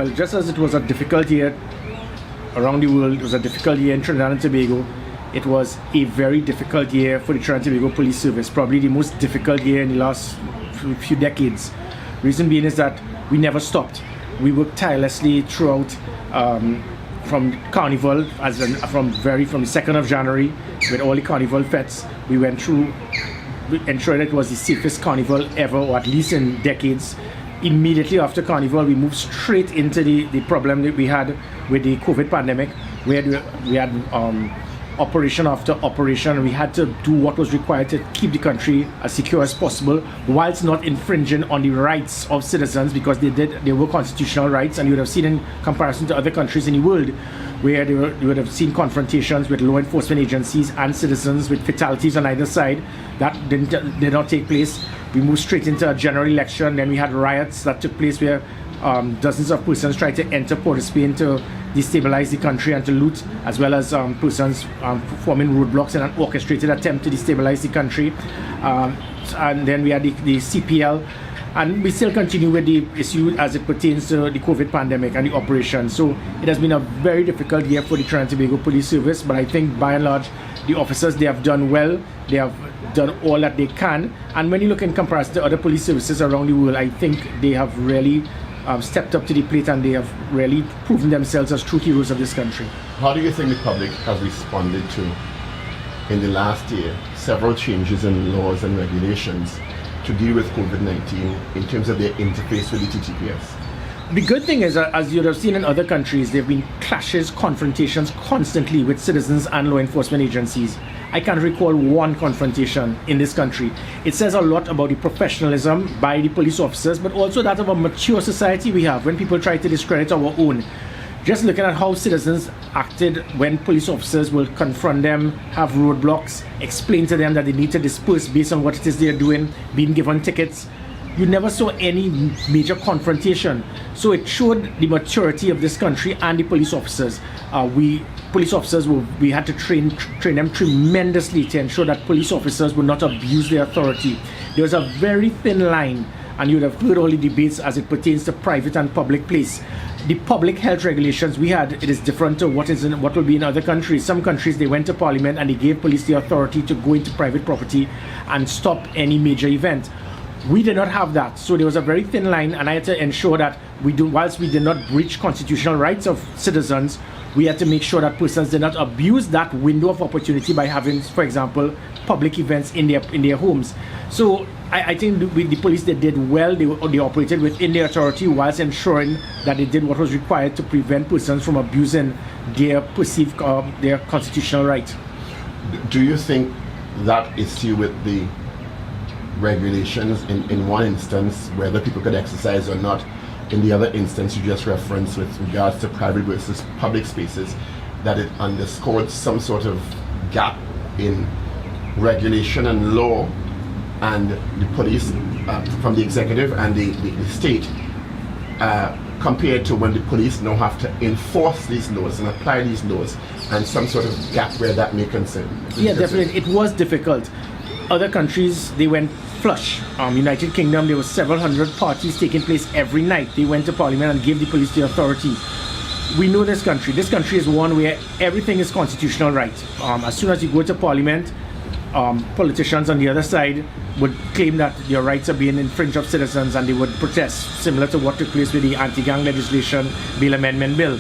Well, just as it was a difficult year around the world, it was a difficult year in Trinidad and Tobago. It was a very difficult year for the Trinidad and Tobago Police Service, probably the most difficult year in the last few decades. Reason being is that we never stopped. We worked tirelessly throughout, from Carnival, from the 2nd of January, with all the Carnival fetes. We went through, ensuring it was the safest Carnival ever, or at least in decades. Immediately after Carnival, we moved straight into the problem that we had with the COVID pandemic, where we had operation after operation. We had to do what was required to keep the country as secure as possible, whilst not infringing on the rights of citizens, because they were constitutional rights. And you would have seen, in comparison to other countries in the world, where you would have seen confrontations with law enforcement agencies and citizens with fatalities on either side. That did not take place. We moved straight into a general election. Then we had riots that took place where dozens of persons tried to enter Port-of-Spain to destabilize the country and to loot, as well as persons forming roadblocks in an orchestrated attempt to destabilize the country. And then we had the CPL, and we still continue with the issue as it pertains to the COVID pandemic and the operation. So it has been a very difficult year for the Trinidad and Tobago Police Service, but I think by and large the officers, they have done well. They have done all that they can, and when you look in comparison to other police services around the world, I think they have really stepped up to the plate, and they have really proven themselves as true heroes of this country. How do you think the public has responded to, in the last year, several changes in laws and regulations to deal with COVID-19 in terms of their interface with the TTPS? The good thing is, as you'd have seen in other countries, there have been clashes, confrontations constantly with citizens and law enforcement agencies. I can't recall one confrontation in this country. It says a lot about the professionalism by the police officers, but also that of a mature society we have when people try to discredit our own. Just looking at how citizens acted when police officers will confront them, have roadblocks, explain to them that they need to disperse based on what it is they're doing, being given tickets. You never saw any major confrontation. So it showed the maturity of this country and the police officers. We had to train them tremendously to ensure that police officers would not abuse their authority. There was a very thin line, and you would have heard all the debates as it pertains to private and public place. The public health regulations we had, it is different to what will be in other countries. Some countries, they went to parliament and they gave police the authority to go into private property and stop any major event. We did not have that, so there was a very thin line, and I had to ensure that whilst we did not breach constitutional rights of citizens, we had to make sure that persons did not abuse that window of opportunity by having, for example, public events in their homes. So I think with the police, they did well. They operated within their authority whilst ensuring that they did what was required to prevent persons from abusing their perceived their constitutional right. Do you think that issue with the regulations in one instance, whether people could exercise or not, in the other instance you just referenced with regards to private versus public spaces, that it underscored some sort of gap in regulation and law and the police from the executive and the state compared to when the police now have to enforce these laws and apply these laws, and some sort of gap where that may concern? Yeah, definitely. It was difficult. Other countries, they went flush. United Kingdom, there were several hundred parties taking place every night. They went to parliament and gave the police the authority. We know this country. This country is one where everything is constitutional right. As soon as you go to parliament, politicians on the other side would claim that your rights are being infringed of citizens, and they would protest, similar to what took place with the anti-gang legislation, bail amendment bill.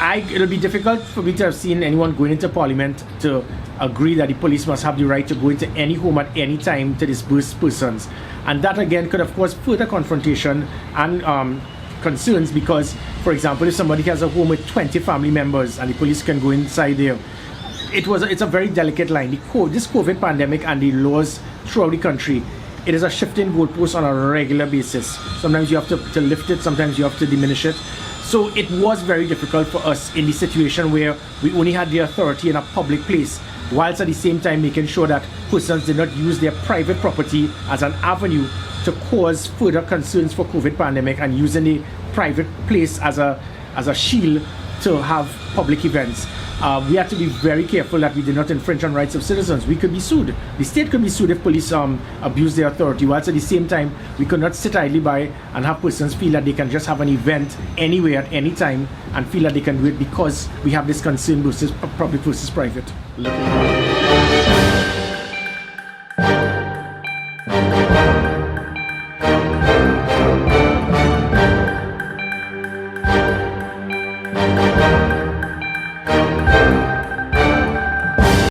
It'll be difficult for me to have seen anyone going into parliament to agree that the police must have the right to go into any home at any time to disperse persons. And that again could have caused further confrontation and concerns, because, for example, if somebody has a home with 20 family members and the police can go inside there, it's a very delicate line. This COVID pandemic and the laws throughout the country, it is a shifting goalpost on a regular basis. Sometimes you have to lift it, sometimes you have to diminish it. So it was very difficult for us in the situation where we only had the authority in a public place, whilst at the same time making sure that persons did not use their private property as an avenue to cause further concerns for COVID pandemic, and using the private place as a shield to have public events. we had to be very careful that we did not infringe on rights of citizens. We could be sued. The state could be sued if police abuse their authority, whilst at the same time, we could not sit idly by and have persons feel that they can just have an event anywhere at any time and feel that they can do it because we have this concern versus public versus private. Looking